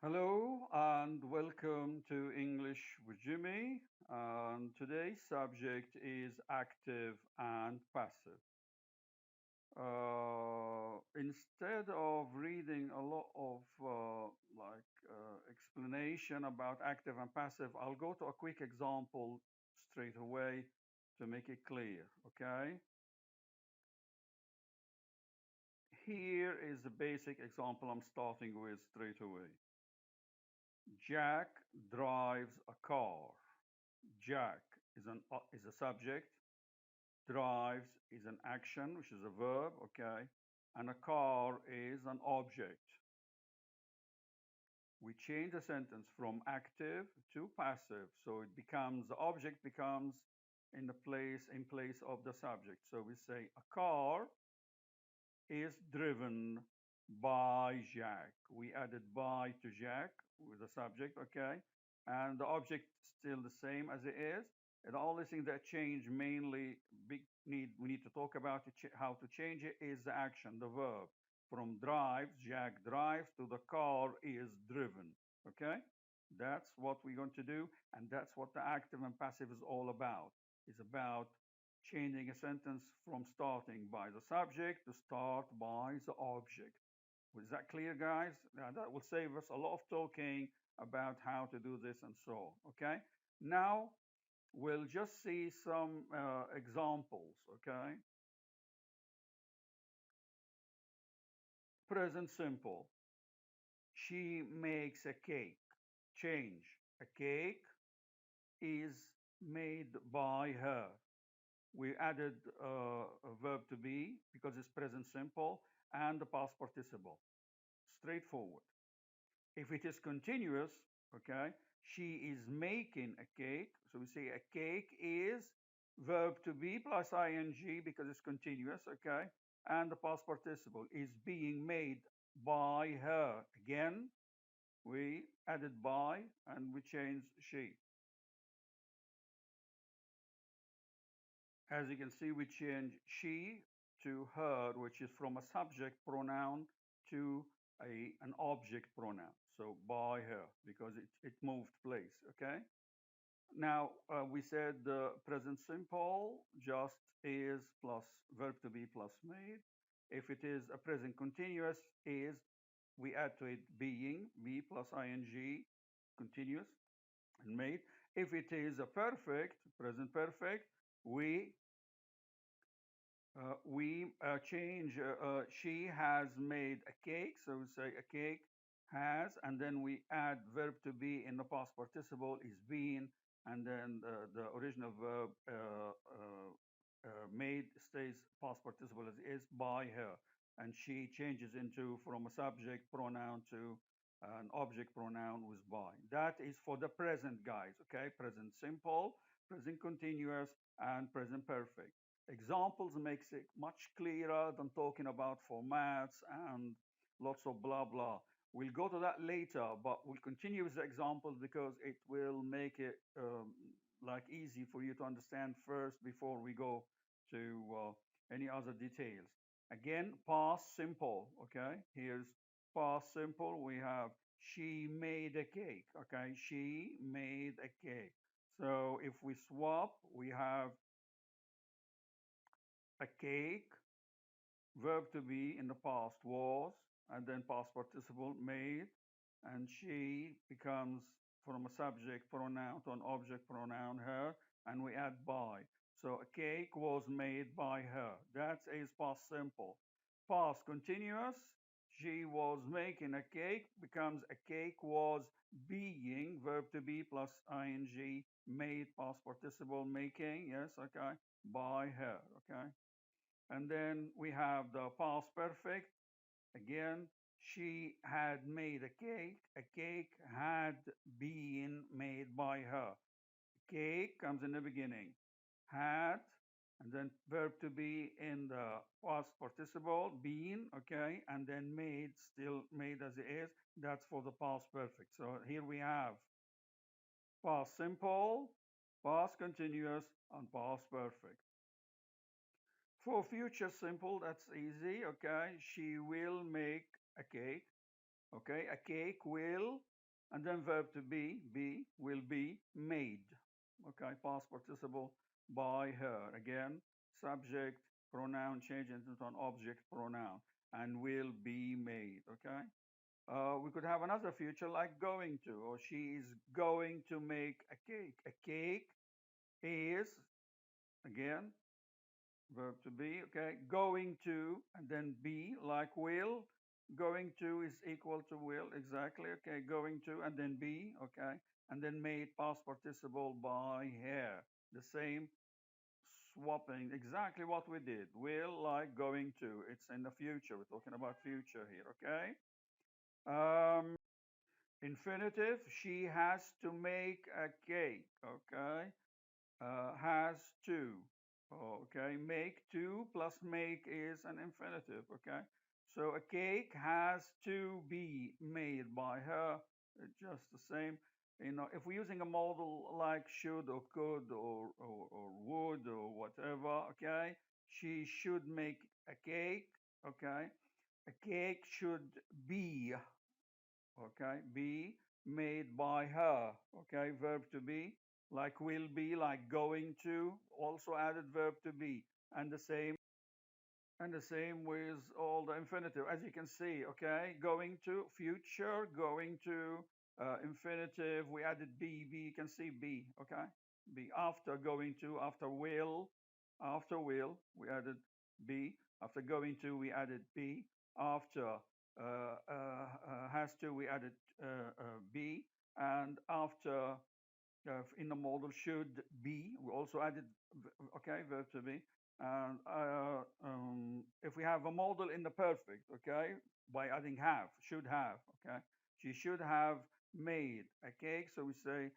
Hello and welcome to English with Jimmy. And today's subject is active and passive. Instead of reading a lot of explanation about active and passive, I'll go to a quick example straight away to make it clear. Okay, here is the basic example I'm starting with straight away. Jack drives a car. Jack is a subject, drives is an action, which is a verb, okay, and a car is an object. We change the sentence from active to passive, so it becomes the object becomes in place of the subject. So we say a car is driven by Jack. We added by to Jack with the subject, okay? And the object still the same as it is. And the only thing that changed mainly we need to talk about how to change it is the action, the verb. From drives, Jack drives, to the car is driven. Okay? That's what we're going to do, and that's what the active and passive is all about. It's about changing a sentence from starting by the subject to start by the object. Was that clear, guys? That will save us a lot of talking about how to do this and so on. Okay. Now we'll just see some examples. Okay. Present simple. She makes a cake. Change. A cake is made by her. We added a verb to be because it's present simple and the past participle. Straightforward. If it is continuous, okay, she is making a cake. So we say a cake is verb to be plus ing because it's continuous, okay, and the past participle is being made by her. Again, we added by and we changed she. As you can see, we change she to her, which is from a subject pronoun to an object pronoun. So by her, because it moved place, okay? Now, we said the present simple just is plus verb to be plus made. If it is a present continuous, is we add to it being, be plus ing, continuous, and made. If it is a perfect, present perfect, we change she has made a cake, so we say a cake has, and then we add verb to be in the past participle is being, and then the original verb made stays past participle as is by her, and she changes into from a subject pronoun to an object pronoun with by. That is for the present, guys. Okay, present simple, present continuous, and present perfect. Examples makes it much clearer than talking about formats and lots of blah blah. We'll go to that later, but we'll continue with the examples because it will make it like easy for you to understand first before we go to any other details. Again, past simple. Okay, here's past simple. We have she made a cake. Okay, she made a cake. So if we swap, we have a cake, verb to be in the past was, and then past participle made, and she becomes from a subject pronoun to an object pronoun her, and we add by. So a cake was made by her. That is past simple. Past continuous, she was making a cake becomes a cake was being, verb to be plus ing, made past participle making, yes, okay, by her, okay. And then we have the past perfect. Again, she had made a cake. A cake had been made by her. Cake comes in the beginning. Had, and then verb to be in the past participle, been, okay, and then made, still made as it is. That's for the past perfect. So here we have past simple, past continuous, and past perfect. For future simple, that's easy, okay? She will make a cake, okay? A cake will and then verb to be will be made. Okay, past participle by her. Again, subject pronoun change into an object pronoun and will be made. Okay. We could have another future like going to, or she is going to make a cake. A cake is, again, verb to be, okay, going to, and then be, like will. Going to is equal to will, exactly, okay, going to, and then be, okay, and then made past participle by her. The same swapping, exactly what we did. Will, like, going to. It's in the future. We're talking about future here, okay? Infinitive, she has to make a cake, okay? Has to. Okay, make to plus make is an infinitive. Okay, so a cake has to be made by her. It's just the same. You know, if we're using a modal like should or could or would or whatever, okay, she should make a cake. Okay, a cake should be, okay, be made by her. Okay, verb to be, like will be, like going to, also added verb to be, and the same with all the infinitive, as you can see. Okay, going to, future, going to, infinitive, we added be, you can see be. Okay, be, after going to, after will, we added be, after going to, we added be, after has to, we added be, and after in the model should be, we also added, okay, verb to be. And if we have a model in the perfect, okay, by adding have, should have, okay, she should have made a cake. So we say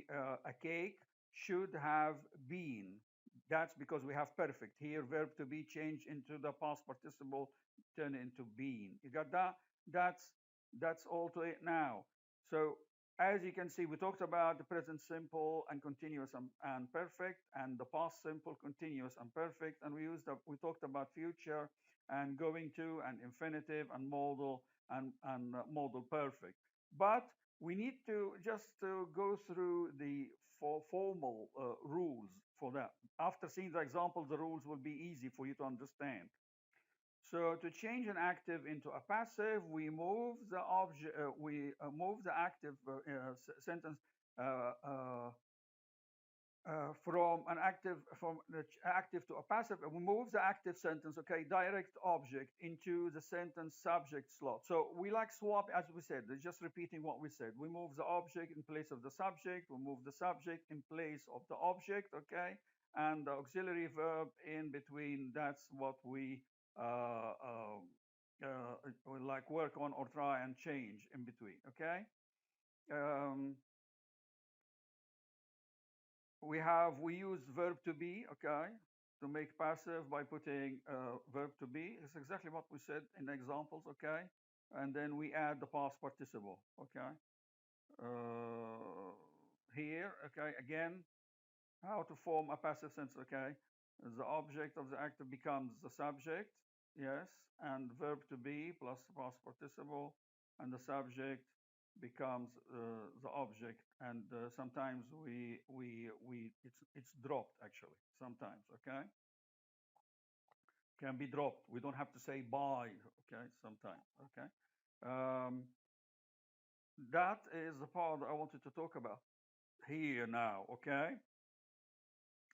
a cake should have been. That's because we have perfect here. Verb to be changed into the past participle, turn into being. You got that? That's that's all to it now. So as you can see, we talked about the present simple and continuous and perfect, and the past simple, continuous and perfect, and we talked about future and going to and infinitive and modal and modal perfect. But we need to just to go through the formal rules for that. After seeing the examples, the rules will be easy for you to understand. So to change an active into a passive, we move the object, we move the active sentence uh, uh, from the active to a passive, and we move the active sentence, okay, direct object into the sentence subject slot. So we like swap, as we said, just repeating what we said. We move the object in place of the subject, we move the subject in place of the object, okay, and the auxiliary verb in between. That's what we like work on or try and change in between, okay. um, we use verb to be, okay, to make passive by putting verb to be. It's exactly what we said in the examples, okay, and then we add the past participle, okay. Here, okay, again, how to form a passive sentence, okay. The object of the active becomes the subject, yes, and verb to be plus past participle, and the subject becomes the object. And sometimes it's dropped, actually, sometimes, okay, can be dropped. We don't have to say by, okay, sometimes, okay. um, that is the part I wanted to talk about here now, okay.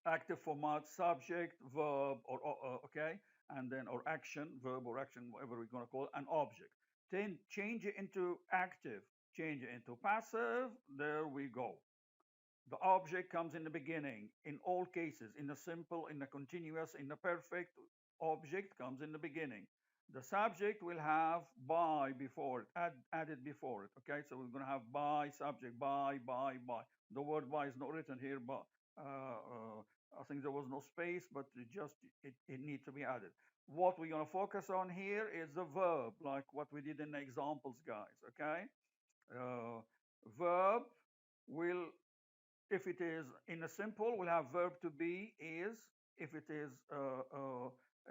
Active format, subject, verb, or okay, and then or action, verb or action, whatever we're going to call it, an object. Then change it into active, change it into passive. There we go. The object comes in the beginning in all cases. In the simple, in the continuous, in the perfect, object comes in the beginning. The subject will have by before it, added before it. Okay, so we're going to have by subject, by. The word by is not written here, but I think there was no space, but it needs to be added. What we're going to focus on here is the verb, like what we did in the examples, guys. Okay, uh, verb will, if it is in a simple, we'll have verb to be is. If it is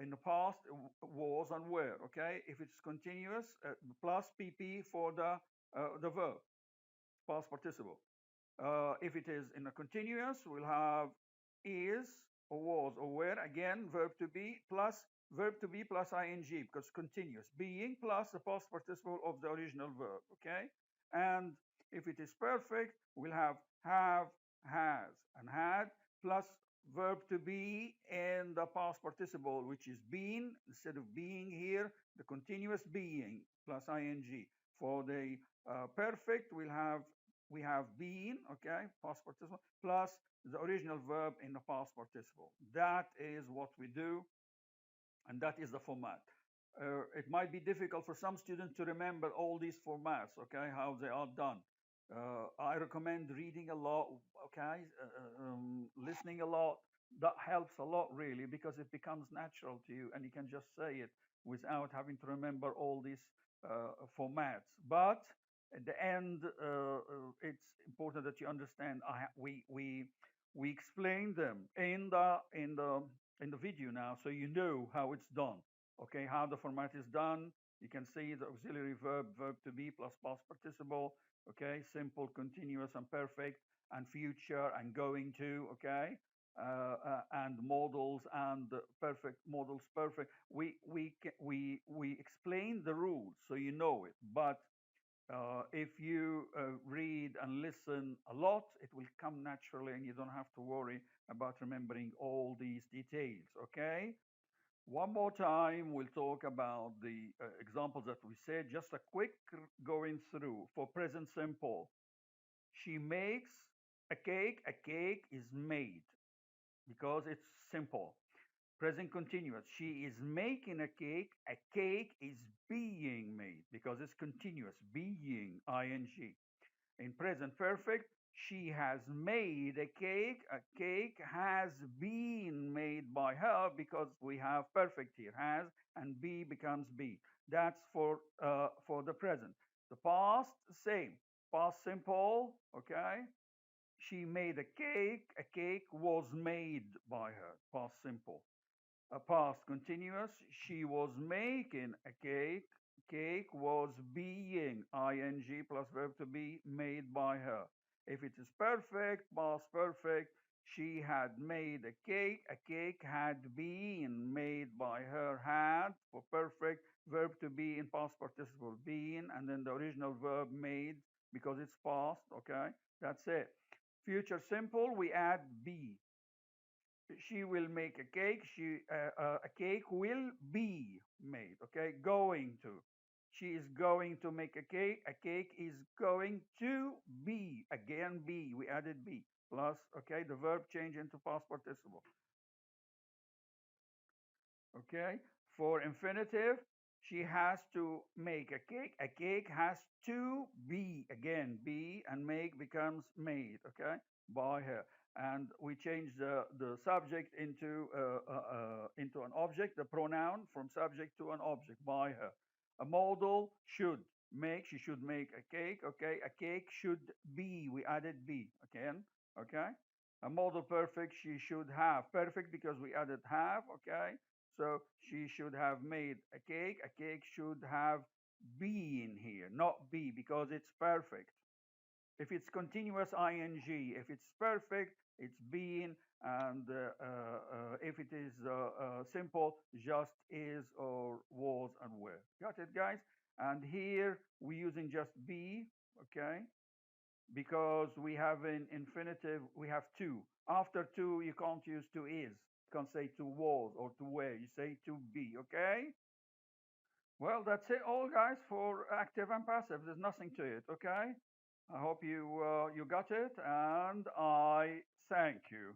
in the past, was and were. Okay. If it's continuous, plus pp for the verb. past participle. If it is in a continuous, we'll have is or was or were, again, verb to be plus ing, because continuous. Being plus the past participle of the original verb, okay? And if it is perfect, we'll have, has, and had, plus verb to be in the past participle, which is been, instead of being here, the continuous being plus ing. For the perfect, we have been, okay, past participle, plus the original verb in the past participle. That is what we do, and that is the format. It might be difficult for some students to remember all these formats, okay, how they are done. I recommend reading a lot, okay, listening a lot. That helps a lot, really, because it becomes natural to you and you can just say it without having to remember all these formats. But at the end, it's important that you understand. We explain them in the video now, so you know how it's done. Okay, how the format is done. You can see the auxiliary verb to be plus past participle. Okay, simple, continuous, and perfect, and future, and going to. Okay, and modals and perfect modals perfect. We explain the rules so you know it, but if you read and listen a lot, it will come naturally and you don't have to worry about remembering all these details, okay? One more time, we'll talk about the examples that we said, just a quick going through. For present simple, she makes a cake is made because it's simple. Present continuous, she is making a cake is being made because it's continuous, being, ing. In present perfect, she has made a cake has been made by her because we have perfect here, has, and be becomes be. That's for the present. The past, same. Past simple, okay? She made a cake was made by her, past simple. A past continuous, she was making a cake was being, ing plus verb to be, made by her. If it is perfect, past perfect, she had made a cake had been made by her, had, for perfect, verb to be in past participle, being, and then the original verb made, because it's past, okay? That's it. Future simple, we add be. She will make a cake. A cake will be made. Okay, going to. She is going to make a cake. A cake is going to be. Again, be. We added be plus. Okay, the verb change into past participle. Okay, for infinitive, she has to make a cake. A cake has to be, again, be, and make becomes made, okay, by her. And we change the subject into an object, the pronoun from subject to an object, by her. A modal should make, she should make a cake, okay. A cake should be, we added be, again, okay. A modal perfect, she should have, perfect because we added have, okay. So she should have made a cake. A cake should have been here, not be, because it's perfect. If it's continuous, ing. If it's perfect, it's been. And if it is simple, just is or was and were. Got it, guys? And here we're using just be, okay? Because we have in infinitive, we have to. After to, you can't use to is. You can't say to was or to were. You say to be, okay? Well, that's it all, guys, for active and passive. There's nothing to it, okay? I hope you got it, and I thank you.